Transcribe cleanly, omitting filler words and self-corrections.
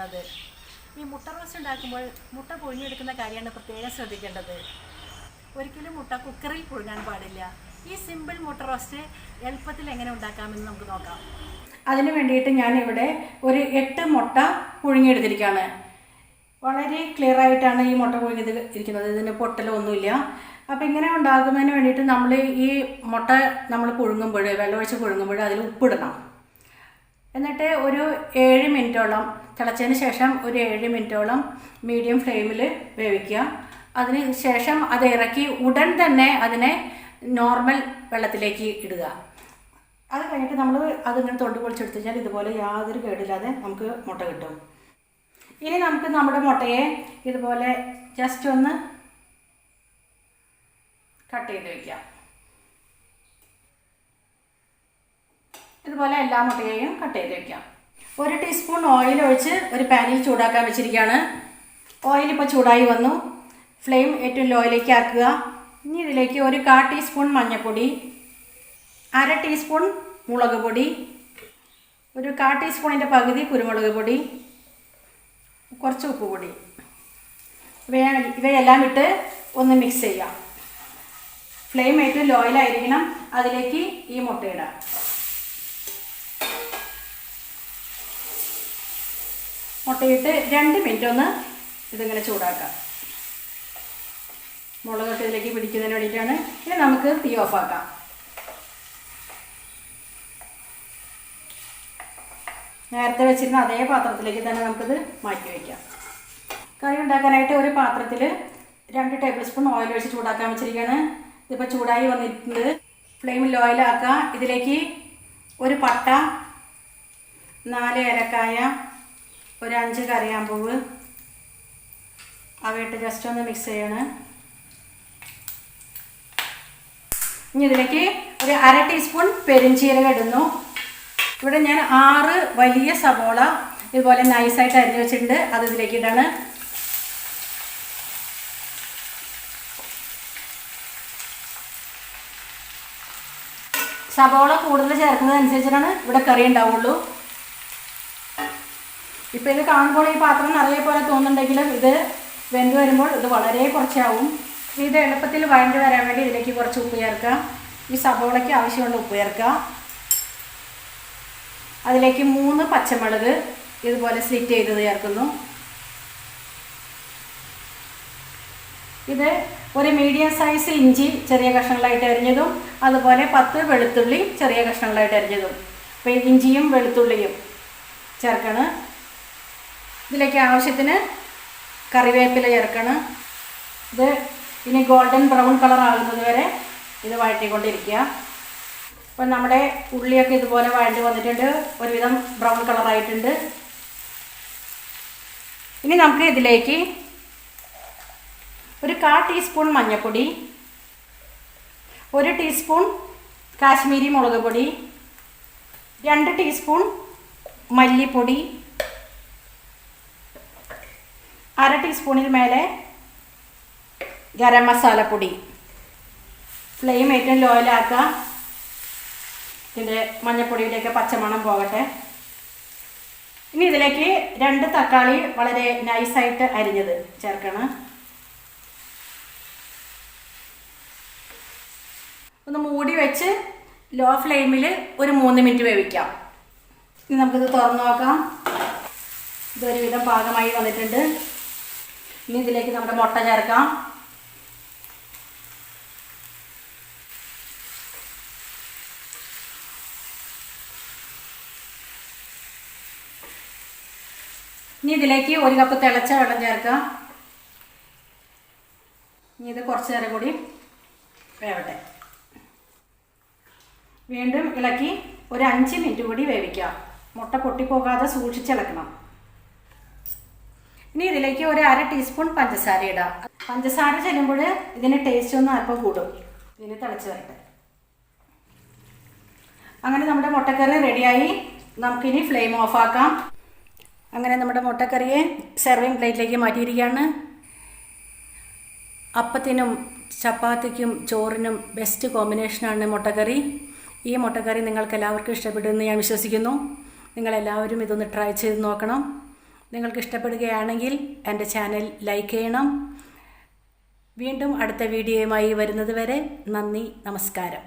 ഉണ്ടാക്കുന്നത്. ഈ മുട്ട റോസ്റ്റ് ഉണ്ടാക്കുമ്പോൾ മുട്ട പുഴുങ്ങിയെടുക്കുന്ന കാര്യമാണ് പ്രത്യേകം ശ്രദ്ധിക്കേണ്ടത്. ഒരിക്കലും മുട്ട കുക്കറിൽ പുഴുങ്ങാൻ പാടില്ല. ഈ സിമ്പിൾ മുട്ട റോസ്റ്റ് എളുപ്പത്തിൽ എങ്ങനെ ഉണ്ടാക്കാമെന്ന് നമുക്ക് നോക്കാം. അതിന് വേണ്ടിയിട്ട് ഞാനിവിടെ ഒരു 8 മുട്ട പുഴുങ്ങിയെടുത്തിരിക്കുകയാണ്. വളരെ ക്ലിയർ ആയിട്ടാണ് ഈ മുട്ട പുഴുങ്ങിയത് ഇരിക്കുന്നത്. ഇതിന് പൊട്ടലൊന്നുമില്ല. അപ്പോൾ ഇങ്ങനെ ഉണ്ടാക്കുന്നതിന് വേണ്ടിയിട്ട് നമ്മൾ ഈ മുട്ട നമ്മൾ പുഴുങ്ങുമ്പോൾ, വെള്ളമൊഴിച്ച് പുഴുങ്ങുമ്പോൾ അതിൽ ഉപ്പിടണം. എന്നിട്ട് ഒരു 7 മിനിറ്റോളം തിളച്ചതിന് ശേഷം ഒരു 7 മിനിറ്റോളം മീഡിയം ഫ്ലെയിമിൽ വേവിക്കുക. അതിന് ശേഷം അത് ഇറക്കി ഉടൻ തന്നെ അതിനെ നോർമൽ വെള്ളത്തിലേക്ക് ഇടുക. അത് കഴിഞ്ഞിട്ട് നമ്മൾ അതിങ്ങനെ തൊണ്ട് പൊളിച്ചെടുത്ത് കഴിഞ്ഞാൽ ഇതുപോലെ യാതൊരു കേടില്ലാതെ നമുക്ക് മുട്ട കിട്ടും. ഇനി നമുക്ക് നമ്മുടെ മുട്ടയെ ഇതുപോലെ ജസ്റ്റ് ഒന്ന് കട്ട് ചെയ്ത് വയ്ക്കാം. ഇതുപോലെ എല്ലാ മുട്ടയെയും കട്ട് ചെയ്ത് വയ്ക്കാം. 1 ടീസ്പൂൺ ഓയിൽ ഒഴിച്ച് ഒരു പാനിൽ ചൂടാക്കാൻ വെച്ചിരിക്കുകയാണ്. ഓയിൽ ഇപ്പോൾ ചൂടായി വന്നു. ഫ്ലെയിം ഏറ്റവും ലോയിലേക്ക് ആക്കുക. ഇനി ഇതിലേക്ക് ഒരു 1/4 ടീസ്പൂൺ മഞ്ഞൾപ്പൊടി, 1/2 ടീസ്പൂൺ മുളക് പൊടി, ഒരു 1/4 ടീസ്പൂണിൻ്റെ പകുതി കുരുമുളക് പൊടി, കുറച്ച് ഉപ്പ് പൊടി, ഇവയെല്ലാം ഇട്ട് ഒന്ന് മിക്സ് ചെയ്യാം. ഫ്ലെയിം ഏറ്റവും ലോയിലായിരിക്കണം. അതിലേക്ക് ഈ മുട്ടയിടാം. മുട്ടയിട്ട് 2 മിനിറ്റ് ഒന്ന് ഇതിങ്ങനെ ചൂടാക്കാം. മുളകൊക്കെ ഇതിലേക്ക് പിടിക്കുന്നതിന് വേണ്ടിയിട്ടാണ്. ഇനി നമുക്ക് തീ ഓഫാക്കാം. നേരത്തെ വെച്ചിരുന്ന അതേ പാത്രത്തിലേക്ക് തന്നെ നമുക്കിത് മാറ്റി വയ്ക്കാം. കറി ഉണ്ടാക്കാനായിട്ട് ഒരു പാത്രത്തിൽ 2 ടേബിൾ സ്പൂൺ ഓയിൽ ഒഴിച്ച് ചൂടാക്കാൻ വെച്ചിരിക്കുകയാണ്. ഇതിപ്പോൾ ചൂടായി വന്നിട്ടുണ്ട്. ഫ്ലെയിം ലോയിലാക്കുക. ഇതിലേക്ക് ഒരു പട്ട, 4 ഏലക്കായ, ഒരു 5 കറിയാമ്പൂവ് അവയിട്ട് ജസ്റ്റ് ഒന്ന് മിക്സ് ചെയ്യണം. ഇനി ഇതിലേക്ക് ഒരു 1/2 ടീസ്പൂൺ പെരുംജീരകം ഇടുന്നു. ഇവിടെ ഞാൻ 6 വലിയ സവോള ഇതുപോലെ നൈസായിട്ട് അരിഞ്ഞു വെച്ചിട്ടുണ്ട്. അത് ഇതിലേക്ക് ഇടാണ്. സവോള കൂടുതൽ ചേർക്കുന്നതനുസരിച്ചിട്ടാണ് ഇവിടെ കറി ഉണ്ടാവുള്ളൂ. ഇപ്പോൾ ഇത് കാണുമ്പോൾ ഈ പാത്രം നിറയെ പോലെ തോന്നുന്നുണ്ടെങ്കിലും ഇത് വെന്ത് വരുമ്പോൾ ഇത് വളരെ കുറച്ചാവും. ഇത് എളുപ്പത്തിൽ വഴണ്ട് വരാൻ വേണ്ടി ഇതിലേക്ക് കുറച്ച് ഉപ്പ് ചേർക്കുക. ഈ സവോളയ്ക്ക് ആവശ്യമുള്ള ഉപ്പ് ചേർക്കുക. അതിലേക്ക് 3 പച്ചമുളക് ഇതുപോലെ സ്ലിറ്റ് ചെയ്തത് ചേർക്കുന്നു. ഇത് ഒരു മീഡിയം സൈസ് ഇഞ്ചി ചെറിയ കഷ്ണങ്ങളായിട്ട് അരിഞ്ഞതും അതുപോലെ 10 വെളുത്തുള്ളി ചെറിയ കഷ്ണങ്ങളായിട്ട് അരിഞ്ഞതും. അപ്പോൾ ഇഞ്ചിയും വെളുത്തുള്ളിയും ചേർക്കണം. ഇതിലേക്ക് ആവശ്യത്തിന് കറിവേപ്പില ചേർക്കണം. ഇത് ഇനി ഗോൾഡൻ ബ്രൗൺ കളർ ആകുന്നത് വരെ ഇത് വഴറ്റിക്കൊണ്ടിരിക്കുക. അപ്പം നമ്മുടെ ഉള്ളിയൊക്കെ ഇതുപോലെ വഴണ്ടി വന്നിട്ടുണ്ട്. ഒരുവിധം ബ്രൗൺ കളറായിട്ടുണ്ട്. ഇനി നമുക്ക് ഇതിലേക്ക് ഒരു 1/4 ടീസ്പൂൺ മഞ്ഞൾപ്പൊടി, 1 ടീസ്പൂൺ കാശ്മീരി മുളക് പൊടി, 2 ടീസ്പൂൺ മല്ലിപ്പൊടി, 1/2 ടീസ്പൂണിൽ മേലെ ഗരം മസാലപ്പൊടി. ഫ്ലെയിം ഏറ്റവും ലോയിലാക്കുക. ഇതിൻ്റെ മഞ്ഞൾപ്പൊടിയുടെയൊക്കെ പച്ചമണം പോകട്ടെ. ഇനി ഇതിലേക്ക് 2 തക്കാളി വളരെ നൈസായിട്ട് അരിഞ്ഞത് ചേർക്കണം. ഒന്ന് മൂടി വെച്ച് ലോ ഫ്ലെയിമിൽ ഒരു 3 മിനിറ്റ് വേവിക്കാം. ഇനി നമുക്കിത് തുറന്ന് നോക്കാം. ഇതൊരുവിധം പാകമായി വന്നിട്ടുണ്ട്. ഇനി ഇതിലേക്ക് നമ്മുടെ മുട്ട ചേർക്കാം. ഇനി ഇതിലേക്ക് 1 കപ്പ് തിളച്ച വെള്ളം ചേർക്കാം. ഇനി ഇത് കുറച്ച് നേരം കൂടി വേവട്ടെ. വീണ്ടും ഇളക്കി ഒരു 5 മിനിറ്റ് കൂടി വേവിക്കാം. മുട്ട പൊട്ടിപ്പോകാതെ സൂക്ഷിച്ചിളക്കണം. ഇനി ഇതിലേക്ക് ഒരു 1/2 ടീസ്പൂൺ പഞ്ചസാര ഇടാം. പഞ്ചസാര ചെല്ലുമ്പോൾ ഇതിന് ടേസ്റ്റ് ഒന്ന് അല്പം കൂടും. ഇതിന് തിളച്ച് വരട്ടെ. അങ്ങനെ നമ്മുടെ മുട്ടക്കറി റെഡിയായി. നമുക്കിനി ഫ്ലെയിം ഓഫാക്കാം. അങ്ങനെ നമ്മുടെ മുട്ടക്കറിയെ സെർവിങ് പ്ലേറ്റിലേക്ക് മാറ്റിയിരിക്കുകയാണ്. അപ്പത്തിനും ചപ്പാത്തിക്കും ചോറിനും ബെസ്റ്റ് കോമ്പിനേഷനാണ് മുട്ടക്കറി. ഈ മുട്ടക്കറി നിങ്ങൾക്ക് എല്ലാവർക്കും ഇഷ്ടപ്പെടുമെന്ന് ഞാൻ വിശ്വസിക്കുന്നു. നിങ്ങളെല്ലാവരും ഇതൊന്ന് ട്രൈ ചെയ്ത് നോക്കണം. നിങ്ങൾക്ക് ഇഷ്ടപ്പെടുകയാണെങ്കിൽ എൻ്റെ ചാനൽ ലൈക്ക് ചെയ്യണം. വീണ്ടും അടുത്ത വീഡിയോയുമായി വരുന്നത് വരെ നന്ദി, നമസ്കാരം.